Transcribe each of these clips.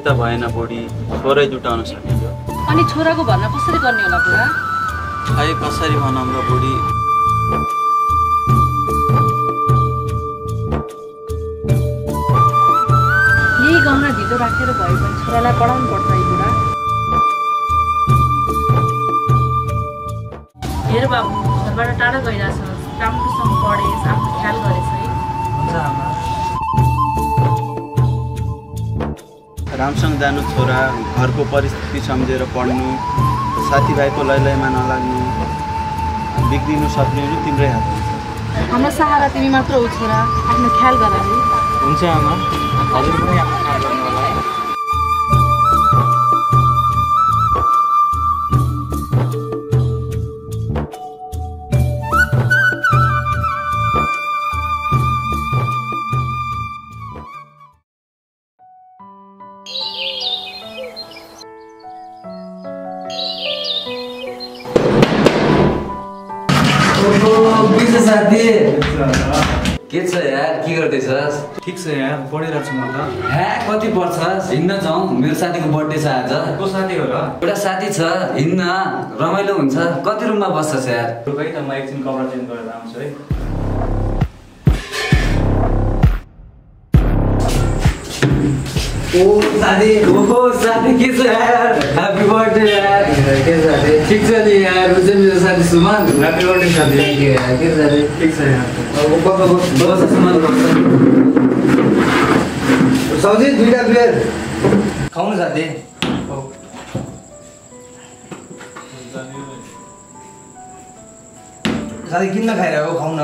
त भएन बुढी, छोरै जुटाउन सकियो। अनि छोराको भर्ना कसरी गर्ने होला बुढा? खै कसरी भनौँ र बुढी। यही गहना ढिलो राखेर भयो भने छोरालाई पढाउनु पर्छ है बुढा। हेर बाबु, घरबाट टाढा गइरहेछ, राम्रोसँग पढेस्, आफ्नो ख्याल गरेस् है। हुन्छ आमा। राम्रोसँग जानु छोरा, घरको परिस्थिति सम्झेर पढ्नु, साथीभाइको लैलैमा नलाग्नु, बिग्रिनु सप्रिनु तिम्रै हात हुन्छ। हाम्रो सहारा तिमी मात्र हो छोरा, आफ्नो ख्याल गर है। हुन्छ आमा, हजुर पनि आफ्नो ख्याल गर्नु होला है। के छ यार, के गर्दैछस्? ठिक छ यार, पढिरहेको छु म त। कति पढ्छस्? हिँड्न जाउँ, मेरो साथीको बर्थडे छ आज। को साथी हो र? एउटा साथी छ, हिँड्न रमाइलो हुन्छ। कति रुममा बस्छस् यार? रुकै त, म एकछिन कपडा चेन्ज गरेर आउँछु है। साथी के छ यार? ह्यापी बर्थडे यार। के साथी? ठिक छ नि यार, हुन्छ मेरो साथी सुमन। ह्यापी बर्थडे साथी। के साथी? ठिक छ यार। बस सुमन बस। सब्जी दुईटा बियर खाउँ साथी। साथी किन खाइरहेको? खाउँ न।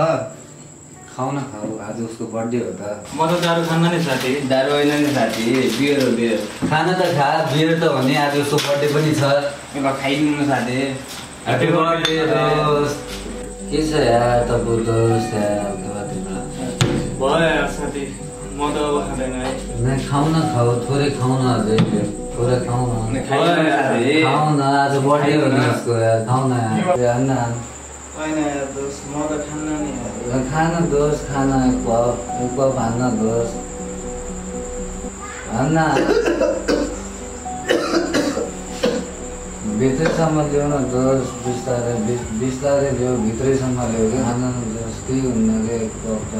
खाऊ न खाऊ, आज उसको बर्थडे हो त। म त दारू खान्न नि साथी। दारू होइन नि साथी, बियर हो बियर। खाना त खा, बियर त भने आज उसको बर्थडे पनि छ। खाइदिनु साथी। ह्यापी बर्थडे दोस्त। के छ यार तपाईँको दोस्त यार? भयो यार साथी, म त अब खाँदैन है। नहीं खाऊ न खाऊ, थोरै खाऊ न अझै, थोरै खाऊ न। खाऊ न, आज बर्थडे हो नि उसको यार, खाऊ न यार। होइन यार दोस्त, म त खान्न नि यार। खाना दोस्त, खाना एक कप हान्न दोस्त, हान्न। भित्रैसम्म ल्याउ न दोस्त, बिस्तारै ल्याऊ, भित्रैसम्म ल्याऊ कि खाना न दोस्त, केही हुन्न कि एक कप त।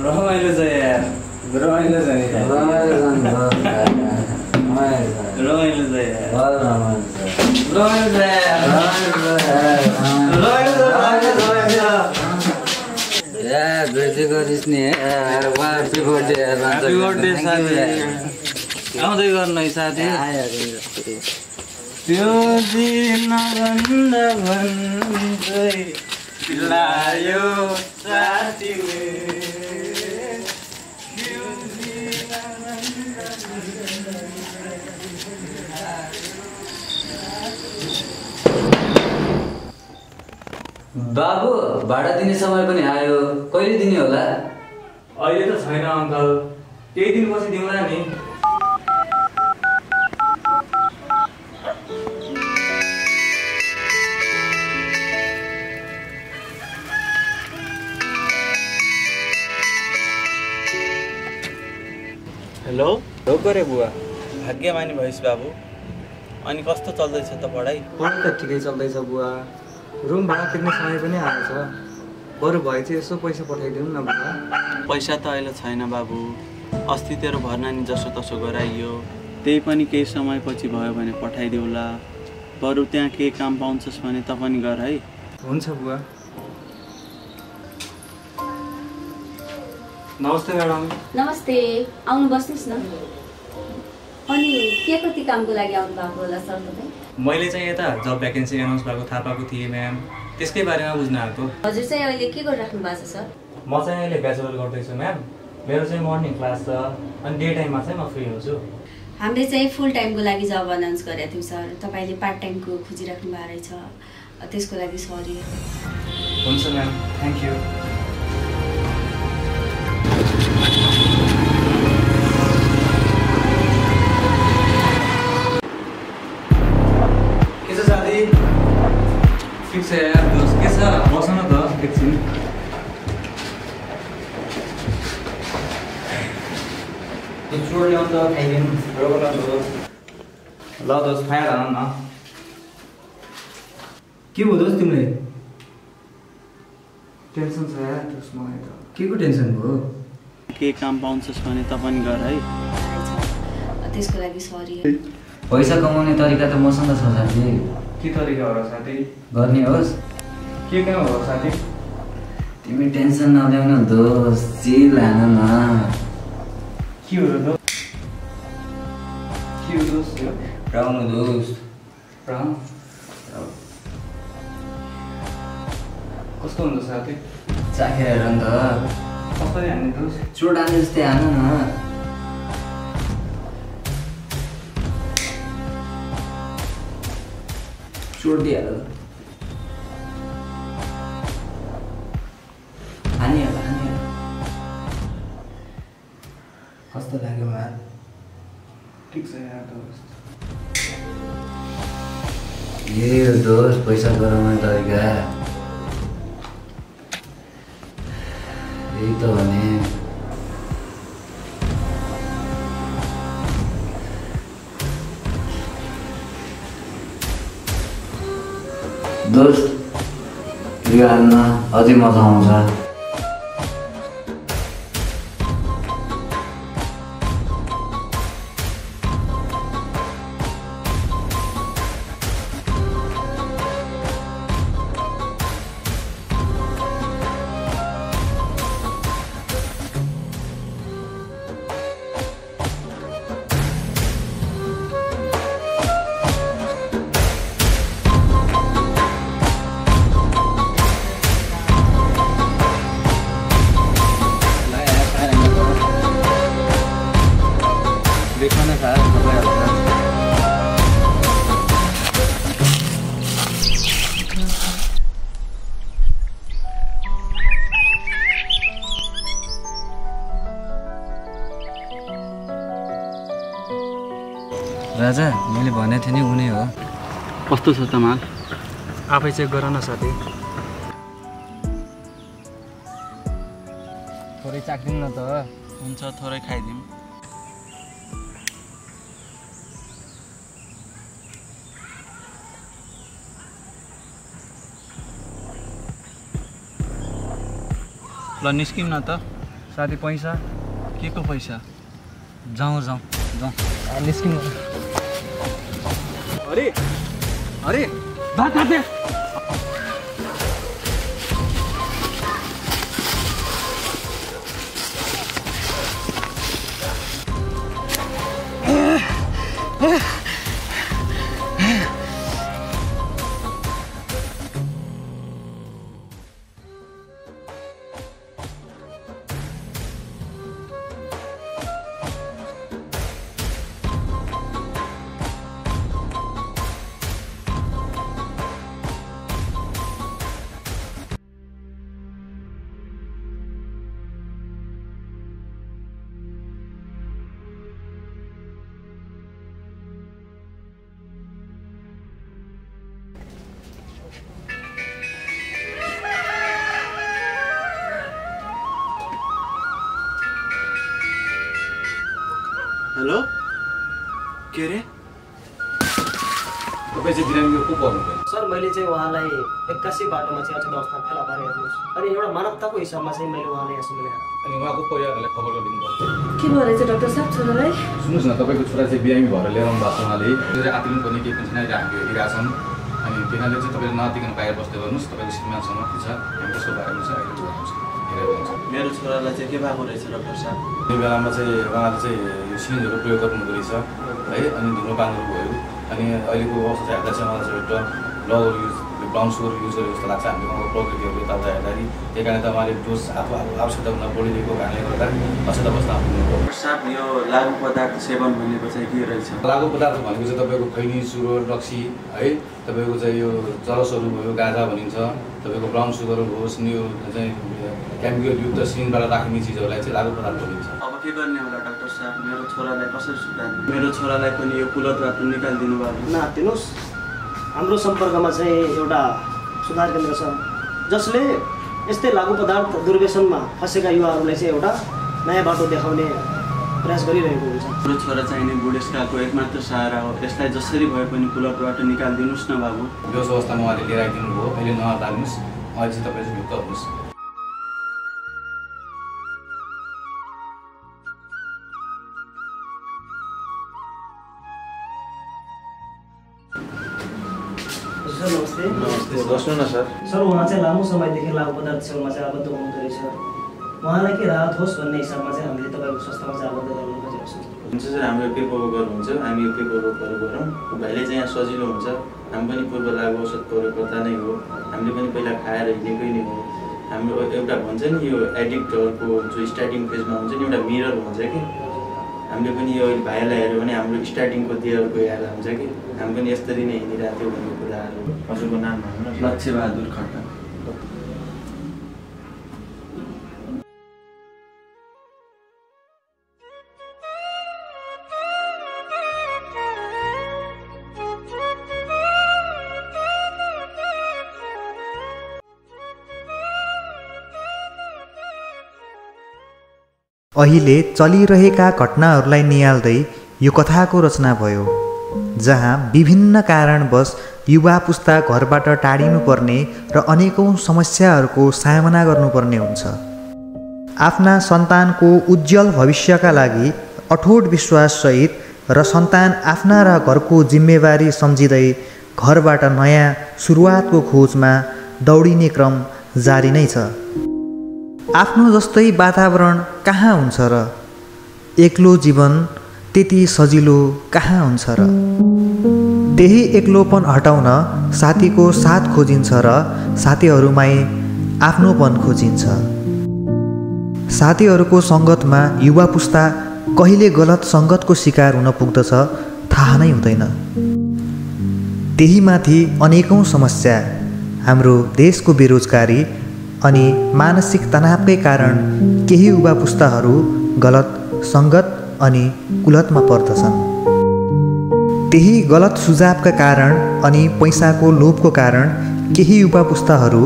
रमाइलो छ यार, रमाइलो छ नि। रमाइलो छ नि दोस्त, रमाइलो छ यार। यार भेट्दै गरिस् नि यार। ह्यापी बर्थडे यार। ह्यापी बर्थडे साथी। आउँदै गर्नु है साथी। त्यो दिन भन्दा भन्दै चिल्लायो साथीले। बाबु, भाडा दिने समय पनि आयो, कहिले दिने होला? अहिले त छैन अङ्कल, केही दिनपछि दिउँला नि। हेलो, ढोक गरे बुवा। भाग्यमानी भइस् बाबु। अनि कस्तो चल्दैछ त पढाइ? पढाइ त ठिकै चल्दैछ बुवा। रुम भाडा तिर्ने समय पनि आएछ। बरु भए चाहिँ यसो पैसा पठाइदिउँ न बुवा। पैसा त अहिले छैन बाबु। अस्ति तेरो भर्ना नि जसो तसो गराइयो, त्यही पनि केही समयपछि भयो भने पठाइदिउँला। बरु त्यहाँ केही काम पाउँछस् भने त पनि गर है। हुन्छ बुवा। नमस्ते म्याडम। नमस्ते, आउनु बस्नुहोस् न। अनि के कति कामको लागि आउनु भएको होला सर तपाईँ? मैले चाहिँ यता जब भ्याकेन्सी एनाउन्स भएको थाहा पाएको थिएँ म्याम, त्यसकै बारेमा बुझ्न आएको। हजुर चाहिँ अहिले के गरिराख्नु भएको छ सर? म चाहिँ अहिले ब्याचलर गर्दैछु म्याम। मेरो चाहिँ मर्निङ क्लास छ, अनि डे टाइममा चाहिँ म फ्री हुन्छु। हामीले चाहिँ फुल टाइमको लागि जब अनाउन्स गरेको थियौँ सर, तपाईँले पार्ट टाइमको खोजिराख्नु भएको रहेछ, त्यसको लागि सरी। हुन्छ म्याम, थ्याङ्क यू। के छ साथी? ठिक छ यार दोस्त, के छ? बस्न त एकछिन। त्यो चोर ल्याउनु त खाइदिउँ ल दोस्त खाएर हाल न के भयो दोस्त तिमीलाई टेन्सन छ यार त्यसमा त के को टेन्सन भयो के काम पाउँछस् भने त पनि गर है त्यसको लागि सरी। पैसा कमाउने तरिका त मसँग छ साथी के तरिका हो साथी गर्ने होस् के हो साथी तिमी टेन्सन नल्याउनु दोस्त चिल हान न के हो दोस्त राउनु दोस्त प्राण कस्तो हुन्छ साथी चाखेर हेर नि त कसरी हान्ने दोस्त चोट हाने जस्तै हान न चोट दिइहाल हानिहाल कस्तो लाग्यो हात ठिक छ यार दोस्त यही हो दोस्त पैसा गराउने तरिका यही त भने दोस्त यो हाल्न अझै मजा आउँछ खाना खाएर राजा मैले भनेको थिएँ नि उनी हो कस्तो छ त माल आफै चेक गर न साथी थोरै चाख्दिउँ न त हुन्छ थोरै खाइदिउँ ल निस्किम न त साथी पैसा के को पैसा जाउँ निस्किनु अरे हेलो के रे तपाईँ चाहिँ बिरामीको को पर्नुभयो सर मैले चाहिँ उहाँलाई 81 बाटोमा चाहिँ अझै अवस्था फेला पारेर हेर्नुहोस् अनि एउटा मानवताको हिसाबमा चाहिँ मैले उहाँलाई यहाँसम्म ल्याएर अनि उहाँको परिवारहरूलाई खबर गरिदिनु भयो के भयो रहेछ डाक्टर साहब छोरालाई? सुन्नुहोस् न तपाईँको छोरा चाहिँ बिरामी भएर लिएर आउनु भएको छ उहाँले आत्तिनु पनि केही पनि छैन अहिले हामी हेरिरहेका छौँ अनि त्यहाँले चाहिँ तपाईँले नआत्तिकन बाहिर बस्दै गर्नुहोस् तपाईँको श्रीमानसँग के छ हामी त्यसको बारेमा चाहिँ अहिले गर्नुहुन्छ हेरेर हुन्छ मेरो छोरालाई चाहिँ के भएको रहेछ डाक्टर साहब त्यो बेलामा चाहिँ उहाँले चाहिँ यो सिलिन्डरको प्रयोग गर्नुहुँदो रहेछ है अनि धुम्रपानहरू भयो अनि अहिलेको अवस्था चाहिँ हेर्दा चाहिँ उहाँलाई चाहिँ एउटा लगहरू युज ब्राउन सुगर युज गरेको जस्तो लाग्छ हामीले उहाँको प्रकृतिहरू यताउता हेर्दाखेरि त्यही कारण त उहाँले डोज आफू आवश्यकता हुन बढिदिएको कारणले गर्दा अक्षत अवस्था आउनुभयो डाक्टर साहब यो लागु पदार्थ सेवन भनेको चाहिँ के रहेछ लागु पदार्थ भनेको चाहिँ तपाईँको खैनी सुगर रक्सी है तपाईँको चाहिँ यो चरसहरू भयो गाजा भनिन्छ तपाईँको ब्राउन सुगरहरू होस् नि यो चाहिँ केमिकल युक्त सिलिन्डरबाट राख्ने चिजहरूलाई चाहिँ लागु पदार्थ भनिन्छ अब के गर्ने होला डाक्टर साहब मेरो छोरालाई कसरी सुधार्ने मेरो छोरालाई पनि यो कुलतबाट निकालिदिनु भएको नहात्तिनुहोस् हाम्रो सम्पर्कमा चाहिँ एउटा सुधार केन्द्र छ जसले यस्तै लागु पदार्थ दुर्व्यसनमा फँसेका युवाहरूलाई चाहिँ एउटा नयाँ बाटो देखाउने प्रयास गरिरहेको हुन्छ। हाम्रो छोरा चाहिने बुढेसकालको एकमात्र सहारा हो। यसलाई जसरी भए पनि कुलतबाट निकालिदिनुहोस् न बाबु। बेहोस अवस्थामा उहाँले लिएर आइदिनु भयो, अहिले नलाग्नुहोस्, अहिले चाहिँ तपाईँ चाहिँ ढुक्क हुनुहोस्। सर नमस्ते। नमस्ते, बस्नु न सर। सर उहाँ चाहिँ लामो समयदेखि लागु पदार्थ सेवनमा चाहिँ आबद्ध हुनुहुँदो रहेछ। उहाँलाई के राहत होस् भन्ने हिसाबमा चाहिँ हामीले तपाईँको संस्थामा चाहिँ आबद्ध गर्न खोजेको छौँ। हुन्छ सर, हाम्रो यो पेपर वर्क हुन्छ, हामी यो पेपर वर्कहरू गरौँ। भाइले चाहिँ यहाँ सजिलो हुन्छ। हामी पनि पूर्व लागु औषध प्रयोगकर्ता नै हो, हामीले पनि पहिला खाएर हिँडेकै नै हो। हाम्रो एउटा भन्छ नि यो एडिक्टहरूको जो स्टार्टिङ फेजमा हुन्छ नि एउटा मिरर हुन्छ कि, हामीले पनि यो भाइलाई हेऱ्यो भने हाम्रो स्टार्टिङको दिएर गइहाल्दा हुन्छ कि हामी पनि यसरी नै हिँडिरहेको थियो भन्ने कुराहरू। हजुरको नाम भन्नु न। लक्ष्यबहादुर खड्का। अहिले चलिरहेका घटनाहरूलाई निहाल्दै यो कथाको रचना भयो, जहाँ विभिन्न कारणवश युवा पुस्ता घरबाट टाढिनुपर्ने र अनेकौं समस्याहरूको सामना गर्नुपर्ने हुन्छ। आफ्ना सन्तानको उज्जवल भविष्यका लागि अठोट विश्वाससहित र सन्तान आफ्ना र घरको जिम्मेवारी सम्झिँदै घरबाट नयाँ सुरुवातको खोजमा दौडिने क्रम जारी नै छ। आफ्नो जस्तै वातावरण कहाँ हुन्छ र? एक्लो जीवन त्यति सजिलो कहाँ हुन्छ र? त्यही एक्लोपन हटाउन साथीको साथ खोजिन्छ र साथीहरूमै आफ्नोपन खोजिन्छ। साथीहरूको सङ्गतमा युवा पुस्ता कहिले गलत सङ्गतको शिकार हुन पुग्दछ थाहा नै हुँदैन। त्यही माथि अनेकौं समस्या, हाम्रो देशको बेरोजगारी अनि मानसिक तनावकै कारण केही युवा पुस्ताहरू गलत सङ्गत अनि कुलतमा पर्दछन्। त्यही गलत सुझावका कारण अनि पैसाको लोभको कारण केही युवा पुस्ताहरू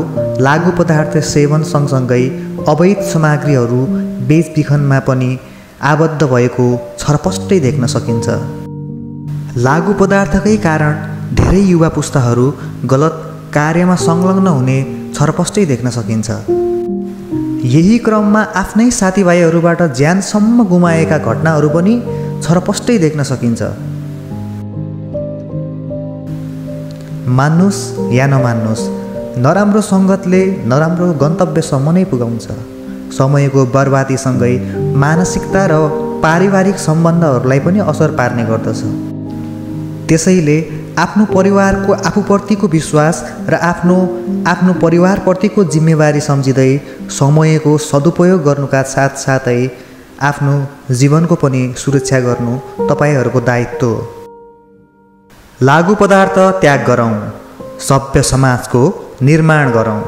लागु पदार्थ सेवन सँगसँगै अवैध सामग्रीहरू बेचबिखनमा पनि आबद्ध भएको छरपष्टै देख्न सकिन्छ। लागु पदार्थकै कारण धेरै युवा पुस्ताहरू गलत कार्यमा संलग्न हुने छरपष्टै देख्न सकिन्छ। यही क्रममा आफ्नै साथीभाइहरूबाट ज्यानसम्म गुमाएका घटनाहरू पनि छरपष्टै देख्न सकिन्छ। मान्नुस् या नमान्नुस्, नराम्रो सङ्गतले नराम्रो गन्तव्यसम्म नै पुगाउँछ। समयको बर्बादीसँगै मानसिकता र पारिवारिक सम्बन्धहरूलाई पनि असर पार्ने गर्दछ। त्यसैले आफ्नो परिवारको आफूप्रतिको विश्वास र आफ्नो परिवारप्रतिको जिम्मेवारी सम्झिँदै समयको सदुपयोग गर्नुका साथसाथै आफ्नो जीवनको पनि सुरक्षा गर्नु तपाईहरूको दायित्व हो। लागु पदार्थ त्याग गरौँ, सभ्य समाजको निर्माण गरौँ।